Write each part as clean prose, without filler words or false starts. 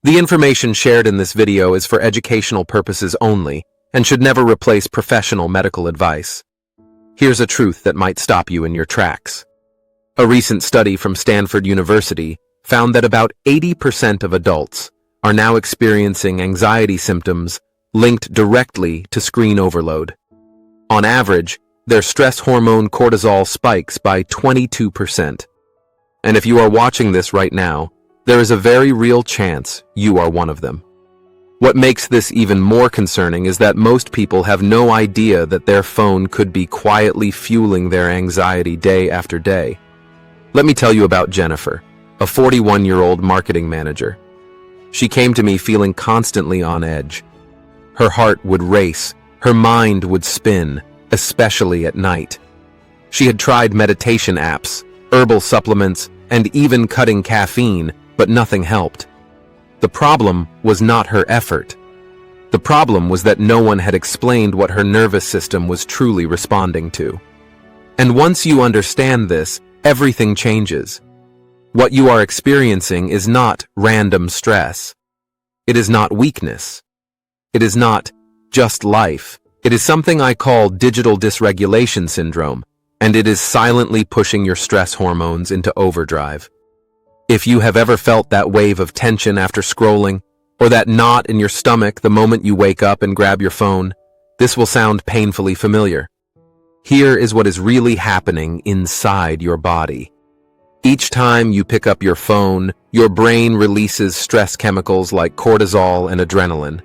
The information shared in this video is for educational purposes only and should never replace professional medical advice. Here's a truth that might stop you in your tracks. A recent study from Stanford University found that about 80% of adults are now experiencing anxiety symptoms linked directly to screen overload. On average, their stress hormone cortisol spikes by 22%. And if you are watching this right now, there is a very real chance you are one of them. What makes this even more concerning is that most people have no idea that their phone could be quietly fueling their anxiety day after day. Let me tell you about Jennifer, a 41-year-old marketing manager. She came to me feeling constantly on edge. Her heart would race, her mind would spin, especially at night. She had tried meditation apps, herbal supplements, and even cutting caffeine, but nothing helped. The problem was not her effort. The problem was that no one had explained what her nervous system was truly responding to. And once you understand this, everything changes. What you are experiencing is not random stress. It is not weakness. It is not just life. It is something I call digital dysregulation syndrome, and it is silently pushing your stress hormones into overdrive. If you have ever felt that wave of tension after scrolling, or that knot in your stomach the moment you wake up and grab your phone, this will sound painfully familiar. Here is what is really happening inside your body. Each time you pick up your phone, your brain releases stress chemicals like cortisol and adrenaline.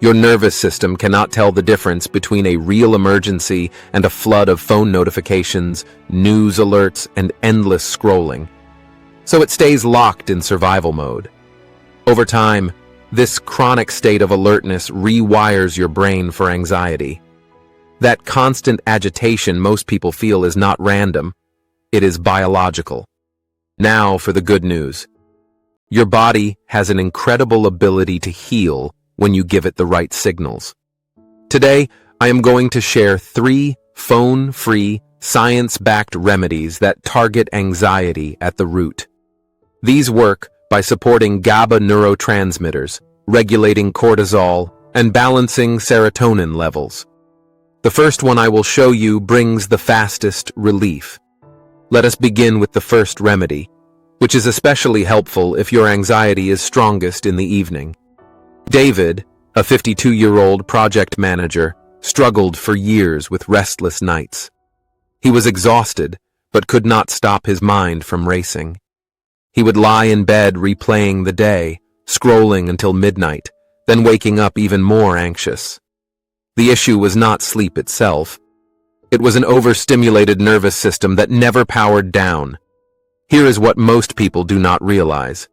Your nervous system cannot tell the difference between a real emergency and a flood of phone notifications, news alerts, and endless scrolling. So it stays locked in survival mode. Over time, this chronic state of alertness rewires your brain for anxiety. That constant agitation most people feel is not random, it is biological. Now for the good news. Your body has an incredible ability to heal when you give it the right signals. Today, I am going to share 3 phone-free, science-backed remedies that target anxiety at the root. These work by supporting GABA neurotransmitters, regulating cortisol, and balancing serotonin levels. The first one I will show you brings the fastest relief. Let us begin with the first remedy, which is especially helpful if your anxiety is strongest in the evening. David, a 52-year-old project manager, struggled for years with restless nights. He was exhausted, but could not stop his mind from racing. He would lie in bed replaying the day, scrolling until midnight, then waking up even more anxious. The issue was not sleep itself. It was an overstimulated nervous system that never powered down. Here is what most people do not realize.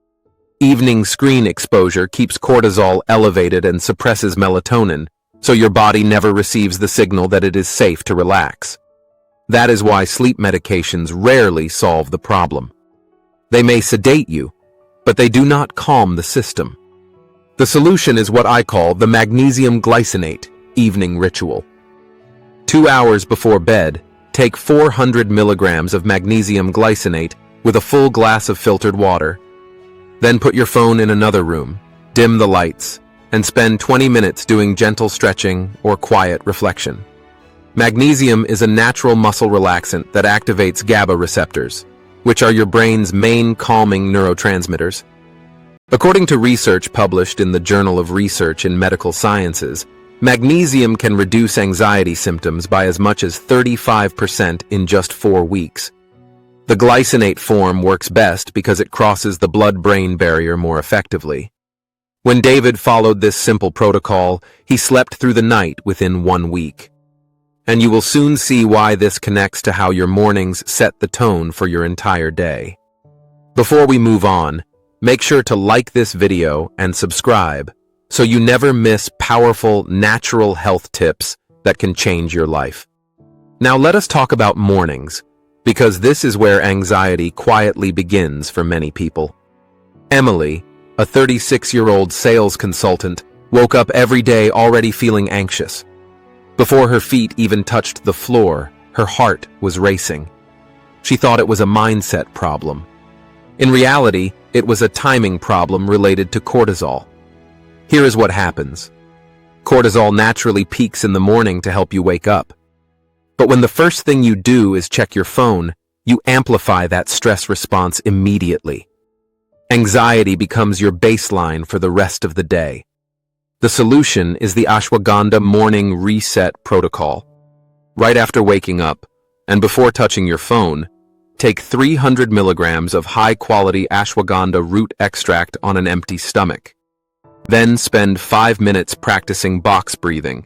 Evening screen exposure keeps cortisol elevated and suppresses melatonin, so your body never receives the signal that it is safe to relax. That is why sleep medications rarely solve the problem. They may sedate you, but they do not calm the system. The solution is what I call the Magnesium Glycinate Evening Ritual. 2 hours before bed, take 400 milligrams of magnesium glycinate with a full glass of filtered water. Then put your phone in another room, dim the lights, and spend 20 minutes doing gentle stretching or quiet reflection. Magnesium is a natural muscle relaxant that activates GABA receptors, which are your brain's main calming neurotransmitters. According to research published in the Journal of Research in Medical Sciences, magnesium can reduce anxiety symptoms by as much as 35% in just 4 weeks. The glycinate form works best because it crosses the blood-brain barrier more effectively. When David followed this simple protocol, he slept through the night within 1 week. And you will soon see why this connects to how your mornings set the tone for your entire day. Before we move on, make sure to like this video and subscribe so you never miss powerful natural health tips that can change your life. Now let us talk about mornings, because this is where anxiety quietly begins for many people. Emily, a 36-year-old sales consultant, woke up every day already feeling anxious. Before her feet even touched the floor, her heart was racing. She thought it was a mindset problem. In reality, it was a timing problem related to cortisol. Here is what happens. Cortisol naturally peaks in the morning to help you wake up. But when the first thing you do is check your phone, you amplify that stress response immediately. Anxiety becomes your baseline for the rest of the day. The solution is the Ashwagandha Morning Reset Protocol. Right after waking up, and before touching your phone, take 300 milligrams of high-quality ashwagandha root extract on an empty stomach. Then spend 5 minutes practicing box breathing.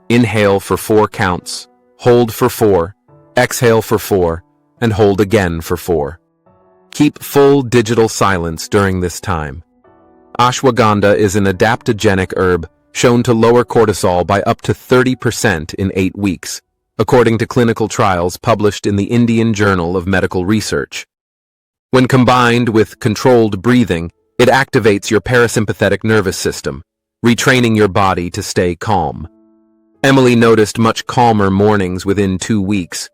Inhale for 4 counts, hold for 4, exhale for 4, and hold again for 4. Keep full digital silence during this time. Ashwagandha is an adaptogenic herb shown to lower cortisol by up to 30% in 8 weeks, according to clinical trials published in the Indian Journal of Medical Research. When combined with controlled breathing, it activates your parasympathetic nervous system, retraining your body to stay calm. Emily noticed much calmer mornings within 2 weeks,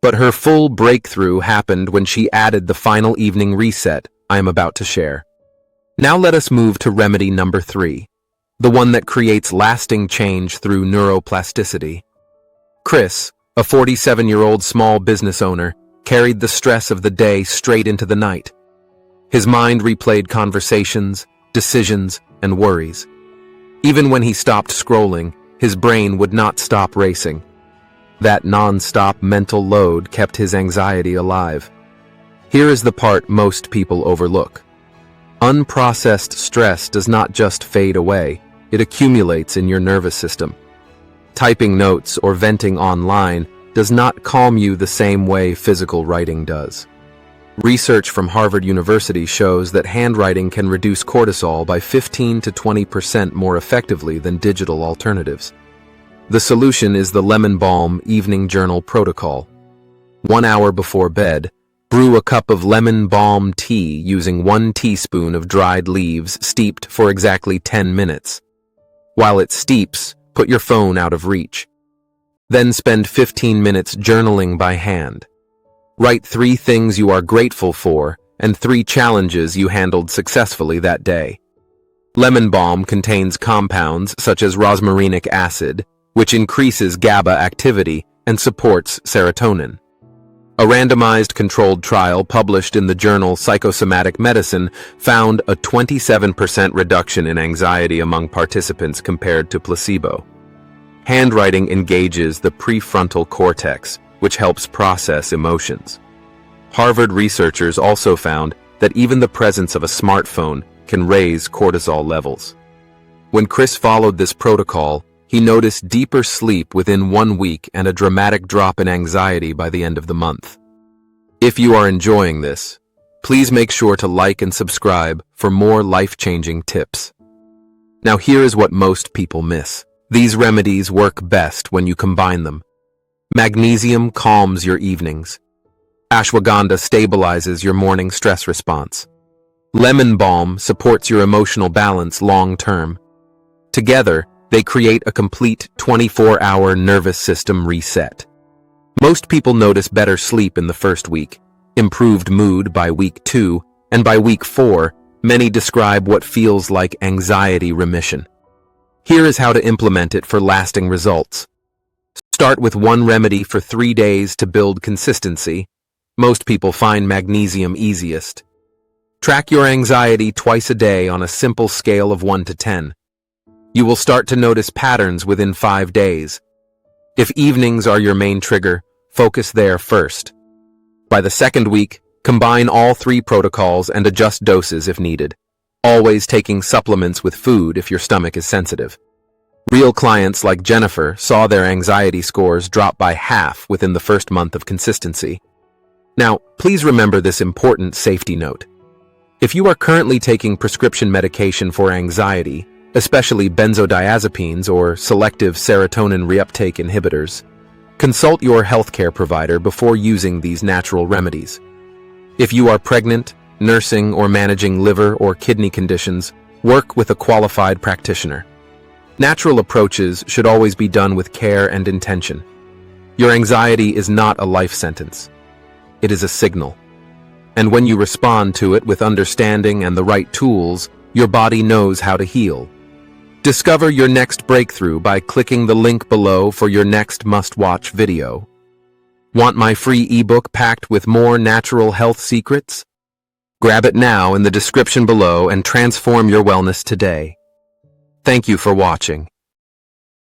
but her full breakthrough happened when she added the final evening reset I am about to share. Now let us move to remedy number 3, the one that creates lasting change through neuroplasticity. Chris, a 47-year-old small business owner, carried the stress of the day straight into the night. His mind replayed conversations, decisions, and worries. Even when he stopped scrolling, his brain would not stop racing. That non-stop mental load kept his anxiety alive. Here is the part most people overlook. Unprocessed stress does not just fade away, it accumulates in your nervous system. Typing notes or venting online does not calm you the same way physical writing does. Research from Harvard University shows that handwriting can reduce cortisol by 15 to 20% more effectively than digital alternatives. The solution is the Lemon Balm Evening Journal Protocol. 1 hour before bed, brew a cup of lemon balm tea using 1 teaspoon of dried leaves steeped for exactly 10 minutes. While it steeps, put your phone out of reach. Then spend 15 minutes journaling by hand. Write 3 things you are grateful for and 3 challenges you handled successfully that day. Lemon balm contains compounds such as rosmarinic acid, which increases GABA activity and supports serotonin. A randomized controlled trial published in the journal Psychosomatic Medicine found a 27% reduction in anxiety among participants compared to placebo. Handwriting engages the prefrontal cortex, which helps process emotions. Harvard researchers also found that even the presence of a smartphone can raise cortisol levels. When Chris followed this protocol, he noticed deeper sleep within 1 week and a dramatic drop in anxiety by the end of the month. If you are enjoying this, please make sure to like and subscribe for more life-changing tips. Now here is what most people miss. These remedies work best when you combine them. Magnesium calms your evenings. Ashwagandha stabilizes your morning stress response. Lemon balm supports your emotional balance long-term. Together, they create a complete 24-hour nervous system reset. Most people notice better sleep in the first week, improved mood by week 2, and by week 4, many describe what feels like anxiety remission. Here is how to implement it for lasting results. Start with 1 remedy for 3 days to build consistency. Most people find magnesium easiest. Track your anxiety twice a day on a simple scale of 1 to 10. You will start to notice patterns within 5 days. If evenings are your main trigger, focus there first. By the 2nd week, combine all 3 protocols and adjust doses if needed, always taking supplements with food if your stomach is sensitive. Real clients like Jennifer saw their anxiety scores drop by half within the first month of consistency. Now, please remember this important safety note. If you are currently taking prescription medication for anxiety, especially benzodiazepines or selective serotonin reuptake inhibitors, consult your healthcare provider before using these natural remedies. If you are pregnant, nursing, or managing liver or kidney conditions, work with a qualified practitioner. Natural approaches should always be done with care and intention. Your anxiety is not a life sentence. It is a signal. And when you respond to it with understanding and the right tools, your body knows how to heal. Discover your next breakthrough by clicking the link below for your next must-watch video. Want my free ebook packed with more natural health secrets? Grab it now in the description below and transform your wellness today. Thank you for watching.